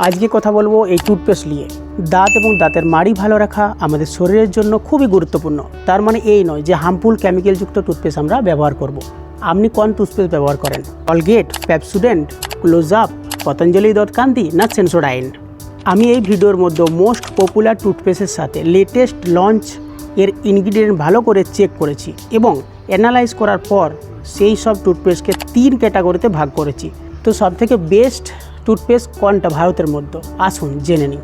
আজকে কথা বলবো এই টুথপেস্ট নিয়ে। দাঁত এবং দাঁতের মাড়ি ভালো রাখা আমাদের শরীরের জন্য খুবই গুরুত্বপূর্ণ। তার মানে এই নয় যে হার্মফুল কেমিক্যালযুক্ত টুথপেস্ট আমরা ব্যবহার করব। আপনি কোন টুথপেস্ট ব্যবহার করেন? Colgate, Pepsodent, Close Up, Patanjali Dantkanti না সেন্সোডাইন? আমি এই ভিডিওর মধ্যে মোস্ট পপুলার টুথপেস্টের সাথে লেটেস্ট লঞ্চ এর ইনগ্রিডিয়েন্ট ভালো করে চেক করেছি এবং অ্যানালাইজ করার পর সেই সব টুথপেস্টকে 3 ক্যাটাগরিতে ভাগ করেছি। তো সবথেকে বেস্ট টুথপেস্ট কোনটা ভারতের মধ্যে, আসুন জেনে নিই।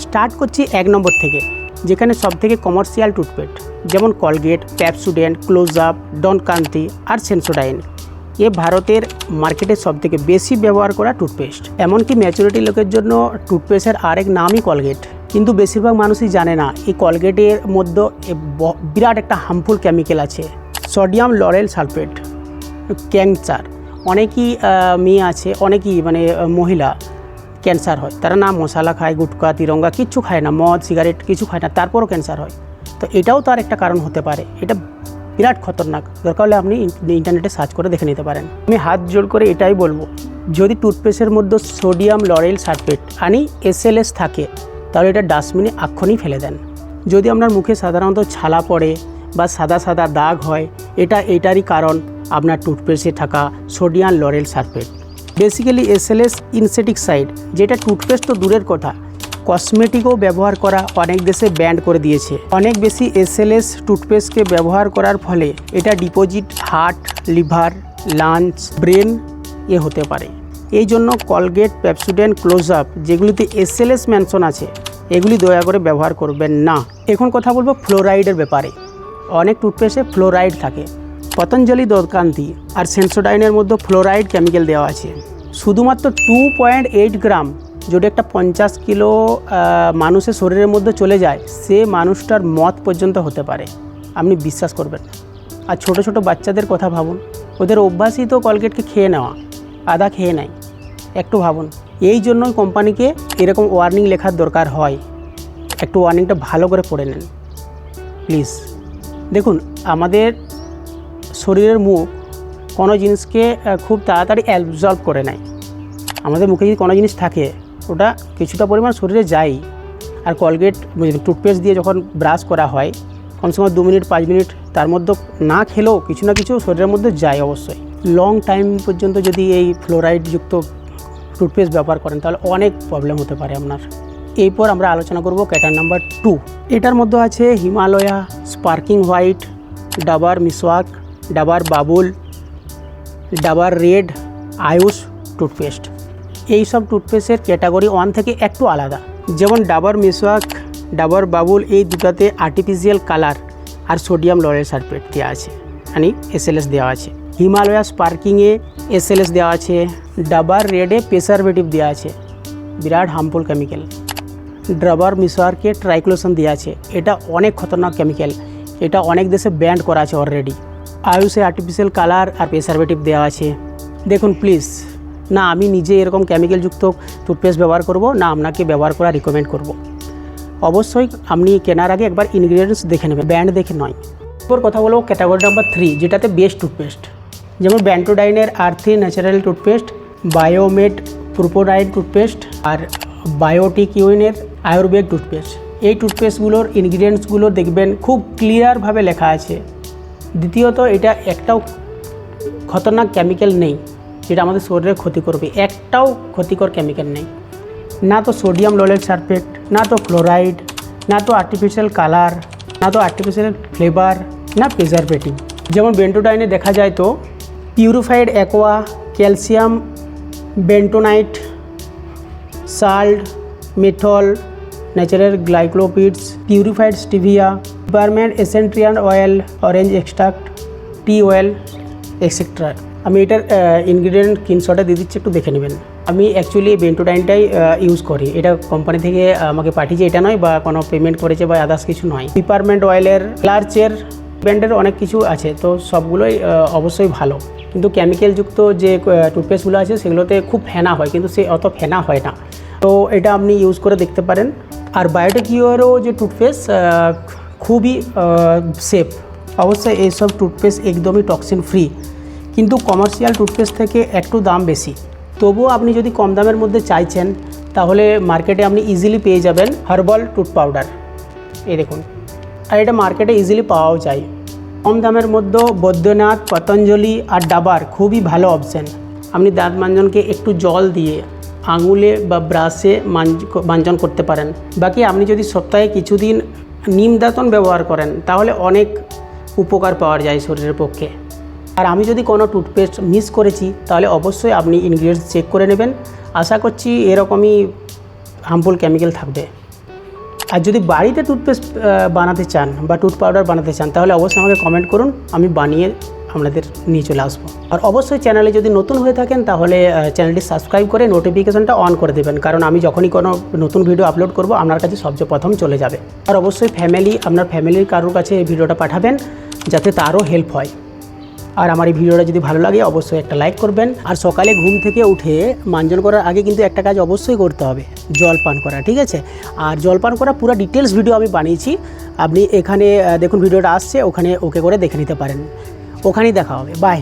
স্টার্ট করছি 1 নম্বর থেকে, যেখানে সবথেকে কমার্শিয়াল টুথপেস্ট যেমন কলগেট, পেপসোডেন্ট, ক্লোজ আপ, দন্তকান্তি আর সেন্সোডাইন। এ ভারতের মার্কেটে সবথেকে বেশি ব্যবহার করা টুথপেস্ট। এমনকি ম্যাচুরিটি লোকের জন্য টুথপেস্টের আরেক নামই কলগেট। কিন্তু বেশিরভাগ মানুষই জানে না এই কলগেটের মধ্যে বিরাট একটা হার্মফুল কেমিক্যাল আছে, সোডিয়াম লরেল সালফেট। ক্যান্সার, অনেকই মেয়ে আছে, অনেকই মহিলা ক্যান্সার হয়। তারা না মশলা খায়, গুটকা, তিরঙ্গা কিচ্ছু খায় না, মদ সিগারেট কিছু খায় না, তারপরও ক্যান্সার হয়। তো এটাও তার একটা কারণ হতে পারে। এটা বিরাট খতরনাক। দরকার হলে আপনি ইন্টারনেটে সার্চ করে দেখে নিতে পারেন। আমি হাত জোড় করে এটাই বলবো, যদি টুথপেস্টের মধ্যে সোডিয়াম লরেল সালফেট SLS থাকে তাহলে এটা ডাস্টবিনে এক্ষুনি ফেলে দেন। যদি আপনার মুখে সাধারণত ছালা পড়ে বা সাদা সাদা দাগ হয়, এটারই কারণ আপনার টুথপেস্টে থাকা sodium lauryl sulphate. Basically SLS insecticide, যেটা টুথপেস্ট তো দূরের কথা, কসমেটিকও ব্যবহার করা অনেক দেশে ব্যান করে দিয়েছে। অনেক বেশি SLS টুথপেস্টকে ব্যবহার করার ফলে এটা deposit heart, liver, lungs, brain হতে পারে। এই জন্য কলগেট, পেপসোডেন্ট, ক্লোজ আপ যেগুলিতে SLS মেনশন আছে এগুলি দয়া করে ব্যবহার করবেন না। এখন কথা বলবো ফ্লোরাইডের ব্যাপারে। অনেক টুথপেস্টে ফ্লোরাইড থাকে। পতঞ্জলি দন্তকান্তি আর সেন্সোডাইনের মধ্যে ফ্লোরাইড কেমিক্যাল দেওয়া আছে। শুধুমাত্র 2.8 গ্রাম যদি একটা 50 কিলো মানুষের শরীরের মধ্যে চলে যায়, সে মানুষটার মত পর্যন্ত হতে পারে, আপনি বিশ্বাস করবেন। আর ছোট ছোট বাচ্চাদের কথা ভাবুন, ওদের অভ্যাসই তো কলগেটকে খেয়ে নেওয়া, আদা খেয়ে নেয়। একটু ভাবুন, এই জন্যই কোম্পানিকে এরকম ওয়ার্নিং লেখার দরকার হয়। একটু ওয়ার্নিংটা ভালো করে পড়ে নেন প্লিজ। দেখুন, আমাদের শরীরের মুখ কোনো জিনিসকে খুব তাড়াতাড়ি অ্যাবজর্ব করে নেয়। আমাদের মুখে যদি কোনো জিনিস থাকে ওটা কিছুটা পরিমাণ শরীরে যায়। আর কলগেট টুথপেস্ট দিয়ে যখন ব্রাশ করা হয়, কমসে কম 2 মিনিট 5 মিনিট তার মধ্যে না খেলেও কিছু না কিছু শরীরের মধ্যে যায় অবশ্যই। লং টাইম পর্যন্ত যদি এই ফ্লোরাইডযুক্ত টুথপেস্ট ব্যবহার করেন তাহলে অনেক প্রবলেম হতে পারে আপনার। এরপর আমরা আলোচনা করব ক্যাটার নাম্বার 2। এটার মধ্যে আছে Himalaya, Sparkling White, Dabur Meswak, Dabur Babool, Dabur Red, Ayush toothpaste. এই সব টুথপেস্টের ক্যাটাগরি 1 থেকে একটু আলাদা। যেমন ডাবার মিসওয়াক, ডাবার বাবুল এই দুটাতে আর্টিফিশিয়াল কালার আর সোডিয়াম লরেল সালফেট দেওয়া আছে, SLS দেওয়া আছে। হিমালয়া স্পার্কিংয়ে SLS দেওয়া আছে। ডাবার রেডে প্রিজারভেটিভ দেওয়া আছে, বিরাট হার্মফুল কেমিক্যাল। ডাবার মিসওয়াকে ট্রাইক্লোসান দেওয়া আছে, এটা অনেক খতরনাক কেমিক্যাল, এটা অনেক দেশে ব্যান করা আছে অলরেডি। আয়ুষে আর্টিফিশিয়াল কালার আর প্রিজারভেটিভ দেওয়া আছে। দেখুন প্লিজ, না আমি নিজে এরকম কেমিক্যালযুক্ত টুথপেস্ট ব্যবহার করব, না আপনাকে ব্যবহার করা রিকমেন্ড করব। অবশ্যই আপনি কেনার আগে একবার ইনগ্রিডিয়েন্টস দেখে নেবেন, ব্র্যান্ড দেখে নয়। এরপর কথা বলবো ক্যাটাগরি নাম্বার 3, যেটাতে বেস্ট টুথপেস্ট। যেমন ব্যান্টোডাইনের আর্থি ন্যাচারাল টুথপেস্ট, বায়োমেড প্রোপোডাইন টুথপেস্ট আর বায়োটিক ইউনের আয়ুর্বেদ টুথপেস্ট। এই টুথপেস্টগুলোর ইনগ্রিডিয়েন্টসগুলো দেখবেন খুব ক্লিয়ারভাবে লেখা আছে। দ্বিতীয়ত, এটা একটাও খতরনাক কেমিক্যাল নেই যেটা আমাদের শরীরে ক্ষতি করবে। একটাও ক্ষতিকর কেমিক্যাল নেই, না তো সোডিয়াম লরেল সালফেট, না তো ফ্লোরাইড, না তো আর্টিফিশিয়াল কালার, না তো আর্টিফিশিয়াল ফ্লেভার, না প্রিজারভেটিভ। যেমন বেন্টোডাইনে দেখা যায় তো purified aqua, calcium bentonite, salt, menthol, natural glycolipids, purified stevia, peppermint essential oil, orange extract, tea oil, extra. আমি এটার ইনগ্রিডিয়েন্ট স্ক্রিনশটে দিয়ে দিচ্ছি, একটু দেখে নেবেন। আমি অ্যাকচুয়ালি বেন্টোডাইনটাই ইউজ করি, এটা কোম্পানি থেকে আমাকে পাঠিয়েছে, এটা নয় বা কোনো পেমেন্ট করেছে বা আদার্স কিছু নয়। পিপারমেন্ট অয়েলের, ক্লার্চের ব্র্যান্ডের অনেক কিছু আছে, তো সবগুলোই অবশ্যই ভালো। কিন্তু কেমিক্যালযুক্ত যে টুথপেস্টগুলো আছে সেগুলোতে খুব ফেনা হয়, কিন্তু সে অত ফেনা হয় না। তো এটা আপনি ইউজ করে দেখতে পারেন। আর বায়োটিক ইউরও যে টুথপেস্ট খুবই সেফ। অবশ্যই এইসব টুথপেস্ট একদমই টক্সিন ফ্রি, কিন্তু কমার্শিয়াল টুথপেস্ট থেকে একটু দাম বেশি। তবুও আপনি যদি কম দামের মধ্যে চাইছেন তাহলে মার্কেটে আপনি ইজিলি পেয়ে যাবেন হার্বাল টুথ পাউডার। এই দেখুন, আর এটা মার্কেটে ইজিলি পাওয়াও যায়। কম দামের মধ্যে বৈদ্যনাথ, পতঞ্জলি আর ডাবার খুবই ভালো অপশান। আপনি দাঁত মাঞ্জনকে একটু জল দিয়ে আঙুলে বা ব্রাশে মাঞ্জন করতে পারেন। বাকি আপনি যদি সপ্তাহে কিছুদিন নিম দাঁতন ব্যবহার করেন তাহলে অনেক উপকার পাওয়া যায় শরীরের পক্ষে। আর আমি যদি কোনো টুথপেস্ট মিস করেছি তাহলে অবশ্যই আপনি ইনগ্রিডিয়েন্টস চেক করে নেবেন। আশা করছি এরকমই হার্মফুল কেমিক্যাল থাকবে। আর যদি বাড়িতে টুথপেস্ট বানাতে চান বা টুথ পাউডার বানাতে চান তাহলে অবশ্যই আমাকে কমেন্ট করুন, আমি বানিয়ে আপনাদের নিয়ে চলে আসবো। আর অবশ্যই চ্যানেলে যদি নতুন হয়ে থাকেন তাহলে চ্যানেলটি সাবস্ক্রাইব করে নোটিফিকেশনটা অন করে দেবেন, কারণ আমি যখনই কোনো নতুন ভিডিও আপলোড করব আপনার কাছে সবচেয়ে প্রথম চলে যাবে। আর অবশ্যই আপনার ফ্যামিলির কারোর কাছে এই ভিডিওটা পাঠাবেন যাতে তারও হেল্প হয়। আর আমার এই ভিডিওটা যদি ভালো লাগে অবশ্যই একটা লাইক করবেন। আর সকালে ঘুম থেকে উঠে মাঞ্জন করার আগে কিন্তু একটা কাজ অবশ্যই করতে হবে, জল পান করা, ঠিক আছে? আর জল পান করা পুরো ডিটেলস ভিডিও আমি বানিয়েছি, আপনি এখানে দেখুন ভিডিওটা আসছে, ওখানে ওকে করে দেখে নিতে পারেন। ওখানেই দেখা হবে। বাই।